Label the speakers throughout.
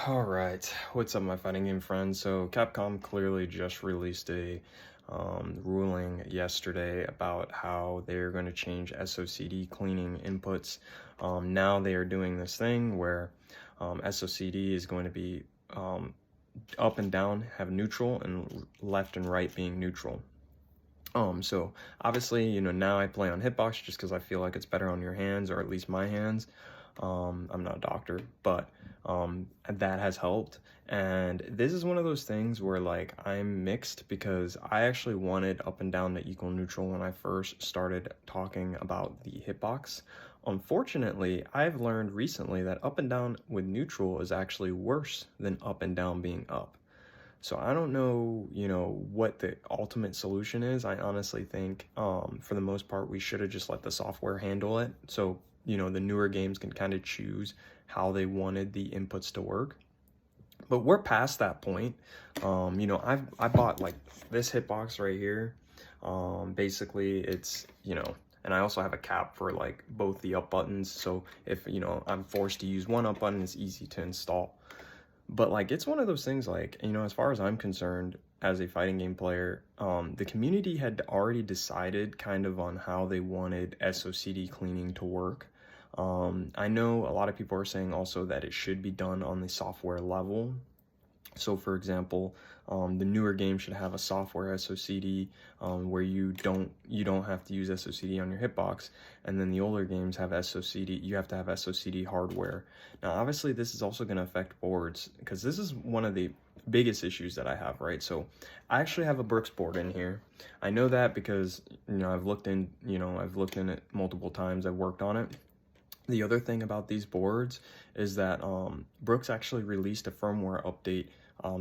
Speaker 1: All right, what's up, my fighting game friends? So Capcom clearly just released a ruling yesterday about how they're going to change SOCD cleaning inputs. Now they are doing this thing where SOCD is going to be up and down have neutral and left and right being neutral. So obviously, now I play on Hitbox just because I feel like it's better on your hands, or at least my hands. I'm not a doctor, but that has helped. And this is one of those things where like I'm mixed because I actually wanted up and down to equal neutral when I first started talking about the hitbox. Unfortunately, I've learned recently that up and down with neutral is actually worse than up and down being up. So I don't know, what the ultimate solution is. I honestly think, for the most part, we should have just let the software handle it. So, the newer games can kind of choose how they wanted the inputs to work. But we're past that point. I bought like this hitbox right here. Basically, it's, and I also have a cap for like both the up buttons. So if, I'm forced to use one up button, it's easy to install. But like it's one of those things like, as far as I'm concerned, as a fighting game player, the community had already decided kind of on how they wanted SOCD cleaning to work. I know a lot of people are saying also that it should be done on the software level. So for example, the newer game should have a software SOCD where you don't have to use SOCD on your hitbox, and then the older games have SOCD. You have to have SOCD hardware. Now, obviously, this is also going to affect boards because this is one of the biggest issues that I have, right? So I actually have a Brooks board in here. I know that because I've looked in it multiple times. I've worked on it. The other thing about these boards is that Brooks actually released a firmware update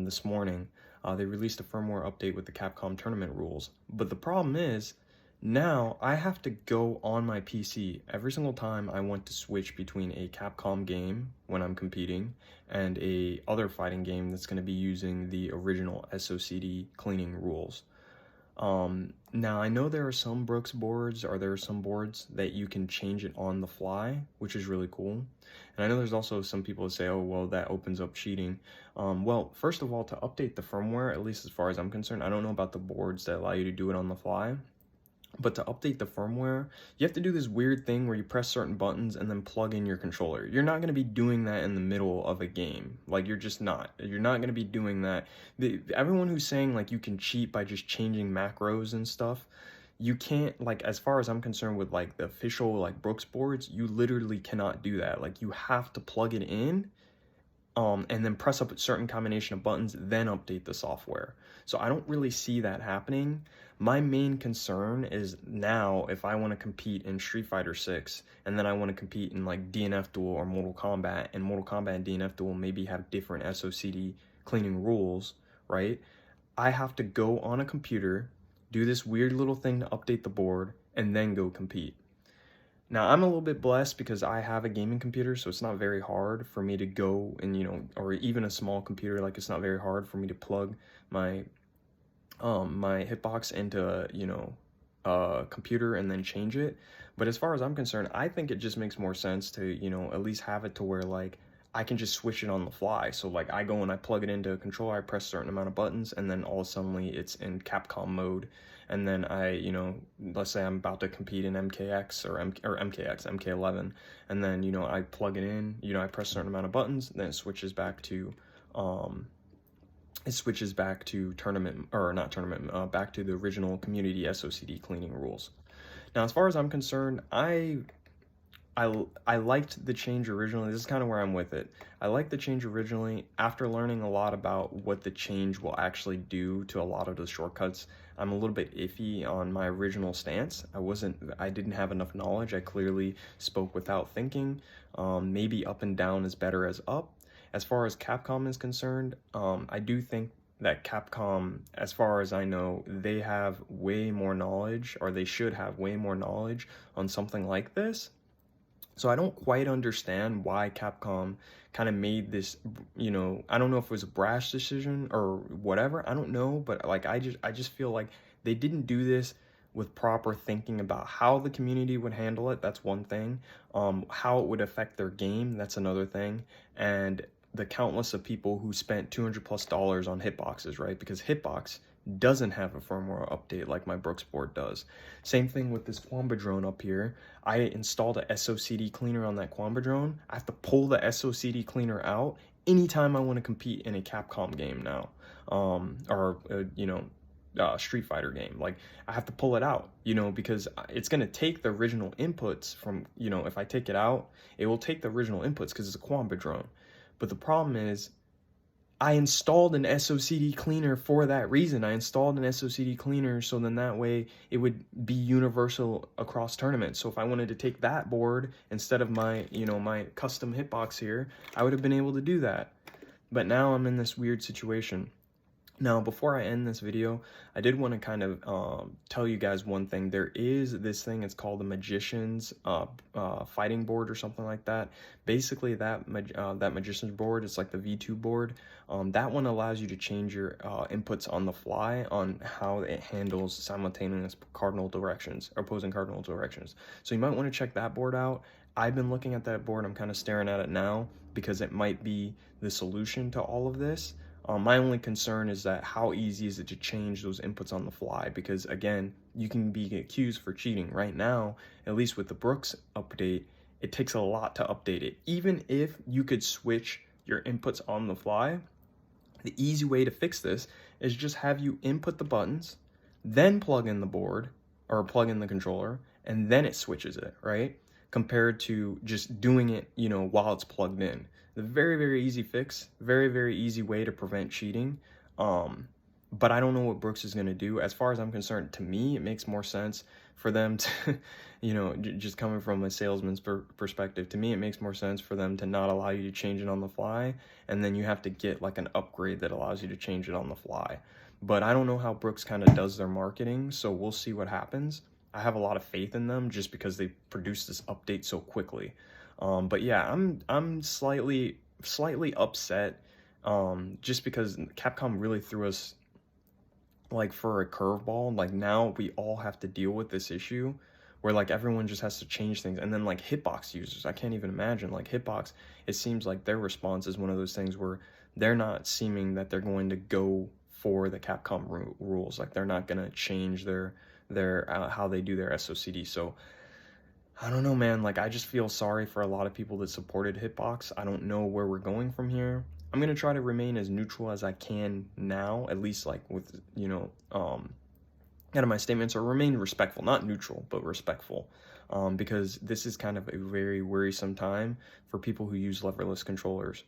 Speaker 1: this morning. They released a firmware update with the Capcom tournament rules. But the problem is, now I have to go on my PC every single time I want to switch between a Capcom game when I'm competing and a other fighting game that's going to be using the original SOCD cleaning rules. Now I know there are some Brooks boards, or there are some boards that you can change it on the fly, which is really cool. And I know there's also some people who say, oh, well, that opens up cheating. Well, first of all, to update the firmware, at least as far as I'm concerned, I don't know about the boards that allow you to do it on the fly. But to update the firmware, you have to do this weird thing where you press certain buttons and then plug in your controller. You're not going to be doing that in the middle of a game. Like, you're just not. You're not going to be doing that. Everyone who's saying, like, you can cheat by just changing macros and stuff, you can't, like, as far as I'm concerned with, like, the official, like, Brooks boards, you literally cannot do that. Like, you have to plug it in and then press up a certain combination of buttons, then update the software. So I don't really see that happening. My main concern is now if I want to compete in Street Fighter 6 and then I want to compete in like DNF Duel or Mortal Kombat, and Mortal Kombat and DNF Duel maybe have different SOCD cleaning rules, right? I have to go on a computer, do this weird little thing to update the board, and then go compete. Now, I'm a little bit blessed because I have a gaming computer, so it's not very hard for me to go and, or even a small computer, like it's not very hard for me to plug my my hitbox into, a computer and then change it. But as far as I'm concerned, I think it just makes more sense to, at least have it to where like I can just switch it on the fly. So like I go and I plug it into a controller, I press a certain amount of buttons, and then all of a sudden it's in Capcom mode. And then I, let's say I'm about to compete in MKX or MKX, MK11, and then, I plug it in, I press a certain amount of buttons, and then it switches back to tournament, or not tournament, back to the original community SOCD cleaning rules. Now, as far as I'm concerned, I liked the change originally. This is kind of where I'm with it. I liked the change originally. After learning a lot about what the change will actually do to a lot of the shortcuts, I'm a little bit iffy on my original stance. I didn't have enough knowledge. I clearly spoke without thinking. Maybe up and down is better as up. As far as Capcom is concerned, I do think that Capcom, as far as I know, they have way more knowledge, or they should have way more knowledge on something like this. So I don't quite understand why Capcom kind of made this, I don't know if it was a brash decision or whatever. I don't know, but like I just feel like they didn't do this with proper thinking about how the community would handle it. That's one thing. How it would affect their game, that's another thing. And the countless of people who spent $200+ on hitboxes, right? Because hitbox doesn't have a firmware update like my Brooks board does. Same thing with this Quamba drone up here. I installed a SOCD cleaner on that Quamba drone. I have to pull the SOCD cleaner out anytime I want to compete in a Capcom game now, Street Fighter game. Like, I have to pull it out, because it's going to take the original inputs from, if I take it out, it will take the original inputs because it's a Quamba drone. But the problem is, I installed an SOCD cleaner for that reason. I installed an SOCD cleaner so then that way it would be universal across tournaments. So if I wanted to take that board instead of my, my custom hitbox here, I would have been able to do that. But now I'm in this weird situation. Now, before I end this video, I did want to kind of tell you guys one thing. There is this thing, it's called the Magician's fighting board or something like that. Basically, that Magician's board, it's like the V2 board. That one allows you to change your inputs on the fly on how it handles simultaneous opposing cardinal directions. So you might want to check that board out. I've been looking at that board. I'm kind of staring at it now because it might be the solution to all of this. My only concern is that how easy is it to change those inputs on the fly? Because again, you can be accused for cheating. Right now, at least with the Brooks update, it takes a lot to update it. Even if you could switch your inputs on the fly, the easy way to fix this is just have you input the buttons, then plug in the board or plug in the controller, and then it switches it, right? Compared to just doing it, while it's plugged in. The very, very easy fix, very, very easy way to prevent cheating. But I don't know what Brooks is going to do. As far as I'm concerned, to me, it makes more sense for them to, just coming from a salesman's perspective, to me, it makes more sense for them to not allow you to change it on the fly. And then you have to get like an upgrade that allows you to change it on the fly. But I don't know how Brooks kind of does their marketing. So we'll see what happens. I have a lot of faith in them just because they produced this update so quickly. But yeah, I'm slightly upset, just because Capcom really threw us like for a curveball. Like, now we all have to deal with this issue where like everyone just has to change things. And then like Hitbox users, I can't even imagine, like Hitbox, it seems like their response is one of those things where they're not seeming that they're going to go for the Capcom rules. Like, they're not going to change their how they do their SOCD. So I don't know, man. Like, I just feel sorry for a lot of people that supported Hitbox. I don't know where we're going from here. I'm going to try to remain as neutral as I can now, at least like with, out of my statements, or remain respectful, not neutral, but respectful. Because this is kind of a very worrisome time for people who use leverless controllers.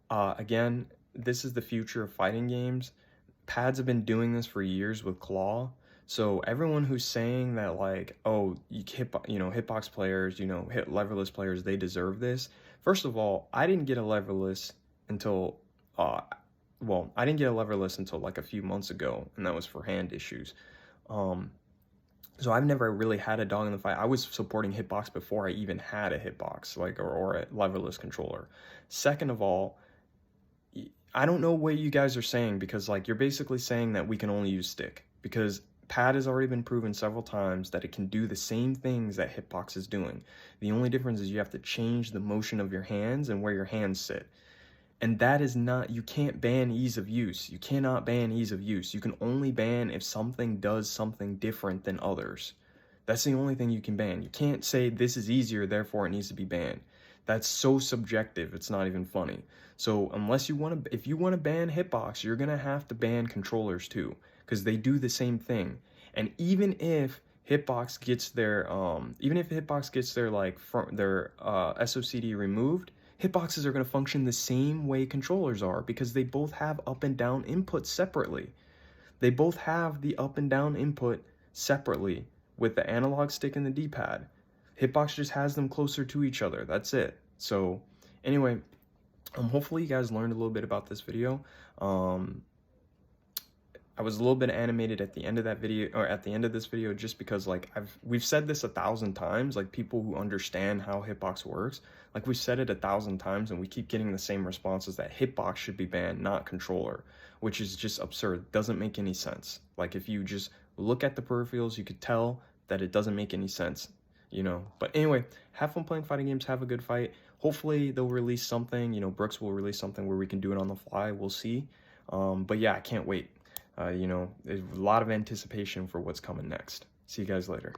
Speaker 1: Again, this is the future of fighting games. Pads have been doing this for years with Claw. So everyone who's saying that like, oh, hitbox players, leverless players, they deserve this. First of all, I didn't get a leverless until, I didn't get a leverless until like a few months ago, and that was for hand issues. So I've never really had a dog in the fight. I was supporting hitbox before I even had a hitbox, like, or a leverless controller. Second of all, I don't know what you guys are saying, because like you're basically saying that we can only use stick, because Pad has already been proven several times that it can do the same things that Hitbox is doing. The only difference is you have to change the motion of your hands and where your hands sit. And that is not, you can't ban ease of use. You cannot ban ease of use. You can only ban if something does something different than others. That's the only thing you can ban. You can't say this is easier, therefore it needs to be banned. That's so subjective, it's not even funny. So unless you want to, if you want to ban Hitbox, you're going to have to ban controllers too, because they do the same thing. And even if Hitbox gets their SOCD removed, hitboxes are going to function the same way controllers are, because they both have up and down input separately. They both have the up and down input separately with the analog stick and the D-pad. Hitbox just has them closer to each other. That's it. So anyway, hopefully you guys learned a little bit about this video. I was a little bit animated at the end of that video, or at the end of this video, just because like we've said this 1,000 times, like people who understand how Hitbox works, like we've said it 1,000 times and we keep getting the same responses that Hitbox should be banned, not controller, which is just absurd. Doesn't make any sense. Like if you just look at the peripherals, you could tell that it doesn't make any sense, But anyway, have fun playing fighting games, have a good fight. hopefully they'll release something. You know, Brooks will release something where we can do it on the fly. We'll see. But yeah, I can't wait. You know, there's a lot of anticipation for what's coming next. See you guys later.